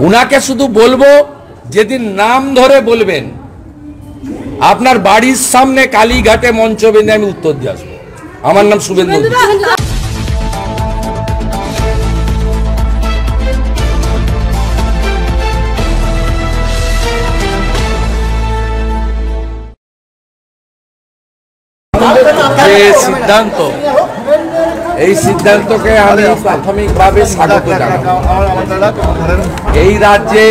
উনাকে শুধু বলবো যেদিন নাম ধরে বলবেন আপনার বাড়ির সামনে কালীঘাটে মঞ্চ বেঁধে আমি উত্তর দিয়ে আসবো। আমার নাম শুভেন্দু। যে সিদ্ধান্ত, এই সিদ্ধান্তকে আমি প্রাথমিকভাবে স্বাগত জানাই। এই রাজ্যে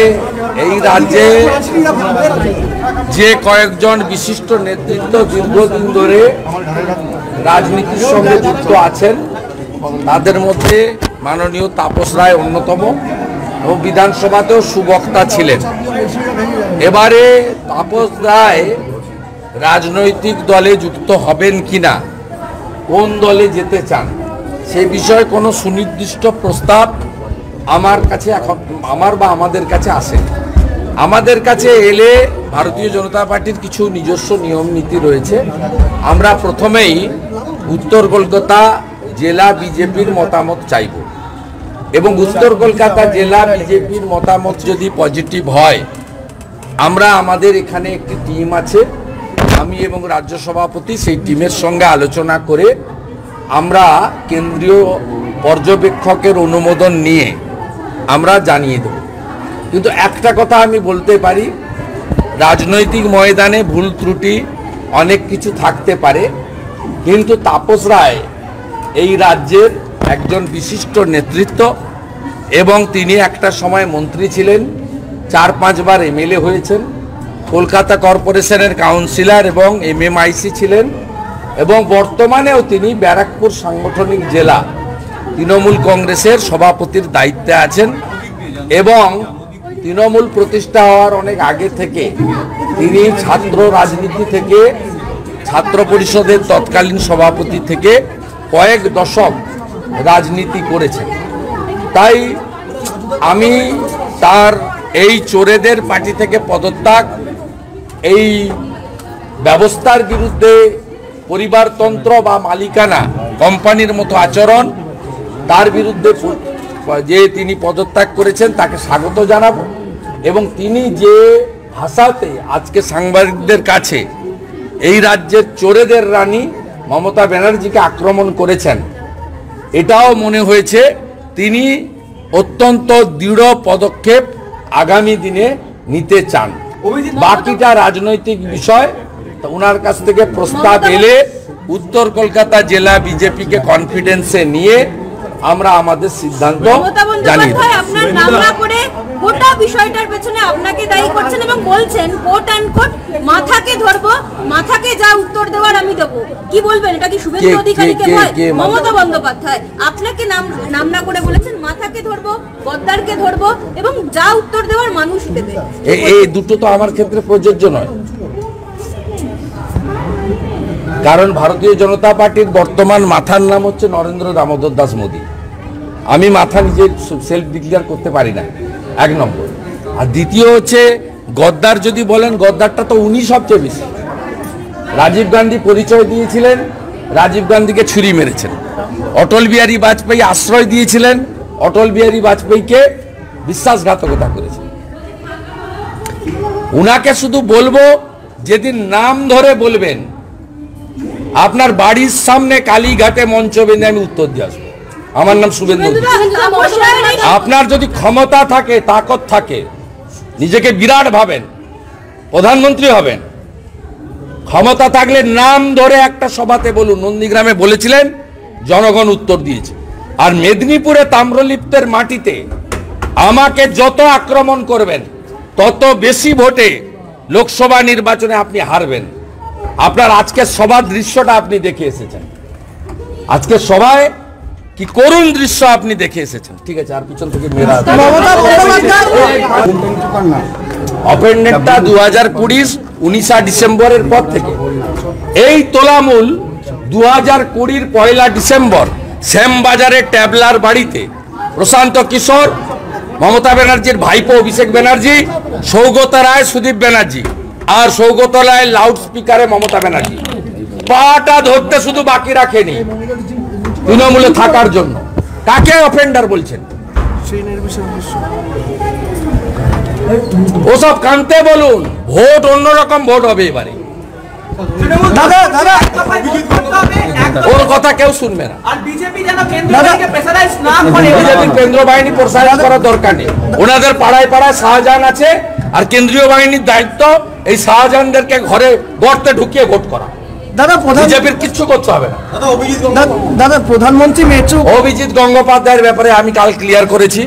যে কয়েকজন বিশিষ্ট নেতৃত্ব দীর্ঘদিন ধরে রাজনীতির সঙ্গে যুক্ত আছেন তাদের মধ্যে মাননীয় তাপস রায় অন্যতম এবং বিধানসভাতেও সুবক্তা ছিলেন। এবারে তাপস রায় রাজনৈতিক দলে যুক্ত হবেন কিনা, কোন দলে যেতে চান সেই বিষয়ে কোনো সুনির্দিষ্ট প্রস্তাব আমাদের কাছে আসে। আমাদের কাছে এলে ভারতীয় জনতা পার্টির কিছু নিজস্ব নিয়ম নীতি রয়েছে। আমরা প্রথমেই উত্তর কলকাতা জেলা বিজেপির মতামত চাইব এবং উত্তর কলকাতা জেলা বিজেপির মতামত যদি পজিটিভ হয়, আমরা আমাদের এখানে একটি টিম আছে, আমি এবং রাজ্য সভাপতি সেই টিমের সঙ্গে আলোচনা করে আমরা কেন্দ্রীয় পর্যবেক্ষকের অনুমোদন নিয়ে আমরা জানিয়ে দেব। কিন্তু একটা কথা আমি বলতে পারি, রাজনৈতিক ময়দানে ভুল ত্রুটি অনেক কিছু থাকতে পারে, কিন্তু তাপস রায় এই রাজ্যের একজন বিশিষ্ট নেতৃত্ব এবং তিনি একটা সময় মন্ত্রী ছিলেন, 4-5 বার এমএলএ হয়েছেন, কলকাতা কর্পোরেশনের কাউন্সিলর এবং এমএমআইসি ছিলেন এবং বর্তমানেও তিনি ব্যারাকপুর সাংগঠনিক জেলা তৃণমূল কংগ্রেসের সভাপতির দায়িত্বে আছেন এবং তৃণমূল প্রতিষ্ঠা হওয়ার অনেক আগে থেকে তিনি ছাত্র রাজনীতি থেকে, ছাত্র পরিষদের তৎকালীন সভাপতি থেকে কয়েক দশক রাজনীতি করেছেন। তাই আমি তার এই চোরেদের পার্টি থেকে পদত্যাগ, এই ব্যবস্থার বিরুদ্ধে পরিবারতন্ত্র বা মালিকানা কোম্পানির মতো আচরণ, তার বিরুদ্ধে যে তিনি পদত্যাগ করেছেন তাকে স্বাগত জানাবো এবং তিনি যে ভাষাতে আজকে সাংবাদিকদের কাছে এই রাজ্যের চোরেদের রানী মমতা ব্যানার্জিকে আক্রমণ করেছেন, এটাও মনে হয়েছে তিনি অত্যন্ত দৃঢ় পদক্ষেপ আগামী দিনে নিতে চান। বাকিটা রাজনৈতিক বিষয়, ওনার কাছ থেকে প্রস্তাব এলে উত্তর কলকাতা জেলা বিজেপিকে কনফিডেন্সে নিয়ে আমরা আমাদের সিদ্ধান্ত জানিয়ে দেব। আপনার নাম না করে গোটা বিষয়টার পেছনে আপনাকে দায়ী করছেন এবং বলছেন কোট অ্যান্ড কোট মাথাকে ধরবো, মাথাকে যা উত্তর দেওয়ার আমি দেবো। কি বলবেন, এটা কি শুভেন্দু অধিকারীকে ভয়? মমতা বন্দ্যোপাধ্যায় আপনাকে নাম না করে বলেছেন মাথাকে ধরবো, গদ্দারকে ধরবো এবং যা উত্তর দেওয়ার মানুষ দেবে। এই দুটো তো আমার ক্ষেত্রে প্রযোজ্য নয়, কারণ ভারতীয় জনতা পার্টির বর্তমান মাথার নাম হচ্ছে নরেন্দ্র দামোদর দাস মোদী। আমি মাথা নিজে সেলফ ডিক্লেয়ার করতে পারি না, 1 নম্বর। আর দ্বিতীয় হচ্ছে গদ্দার যদি বলেন, গদ্দারটা তো উনি সবচেয়ে বেশি। রাজীব গান্ধী পরিচয় দিয়েছিলেন, রাজীব গান্ধীকে ছুরি মেরেছেন। অটল বিহারী বাজপেয়ী আশ্রয় দিয়েছিলেন, অটল বিহারী বাজপেয়ীকে বিশ্বাসঘাতকতা করেছেন। উনাকে শুধু বলবো যেদিন নাম ধরে বলবেন আপনার বাড়ির সামনে কালীঘাটে মঞ্চ বেঁধে আমি উত্তর দিয়ে আসবো। আমার নাম শুভেন্দু। আপনার যদি ক্ষমতা থাকে, তাকত থাকে, নিজেকে বিরাট ভাবেন, প্রধানমন্ত্রী হবেন, ক্ষমতা থাকলে নাম ধরে একটা সভাতে বলুন। নন্দীগ্রামে বলেছিলেন, জনগণ উত্তর দিয়েছে। আর মেদিনীপুরে তাম্রলিপ্তের মাটিতে আমাকে যত আক্রমণ করবেন তত বেশি ভোটে লোকসভা নির্বাচনে আপনি হারবেন। আপনার আজকের সভার দৃশ্যটা আপনি দেখে এসেছেন, আজকের সভায় কি করুণ দৃশ্য আপনি দেখে এসেছেন। ঠিক আছে, আর পিছন থেকে মেরা অপেন্ডেন্টটা 2020 19 ডিসেম্বরের পর থেকে এই তোলামূল 2020 1 ডিসেম্বর শ্যামবাজারের ট্যাবলার বাড়িতে প্রশান্ত কিশোর, মমতা ব্যানার্জির ভাইপো অভিষেক ব্যানার্জি, সৌগত রায় সুদীপ ব্যানার্জি আর সৌগত রায় লাউড স্পিকারে মমতা ব্যানার্জি পাটা ধরতে শুধু বাকি রাখেনি তৃণমূলে থাকার জন্য। কাকে অফেন্ডার বলছেন? ট্রেনের বিষয়ে ওসব কানতে বলুন, ভোট অন্যরকম ভোট হবে এবারে। দাদা দাদা ওর কথা কেউ শুনবে না। আর বিজেপি যেন কেন্দ্রীয় বাহিনীকে প্রেসারাইজ না করে। বিজেপির কেন্দ্রীয় বাহিনী প্রসারিত করার দরকার নেই। ওনাদের পাড়ায় পাড়ায় শাহজাহান আছে, আর কেন্দ্রীয় বাহিনীর দায়িত্ব এই শাহজাহানদেরকে ঘরে গর্তে ঢুকিয়ে ভোট করা। দাদা বিজেপির কিচ্ছু করতে হবে না। দাদা প্রধানমন্ত্রী মেট্রো অভিজিৎ গঙ্গোপাধ্যায়ের ব্যাপারে আমি কাল ক্লিয়ার করেছি,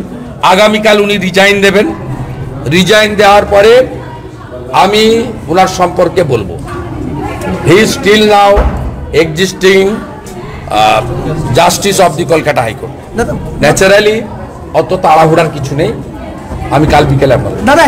আগামীকাল উনি রিজাইন দেবেন। রিজাইন দেওয়ার পরে আমি ওনার সম্পর্কে বলবো। He is still now existing justice of the Kolkata high court. দাদা ন্যাচারালি অত তাড়াহুড়ার কিছু নেই, আমি কাল বিকেলে বলবো। দাদা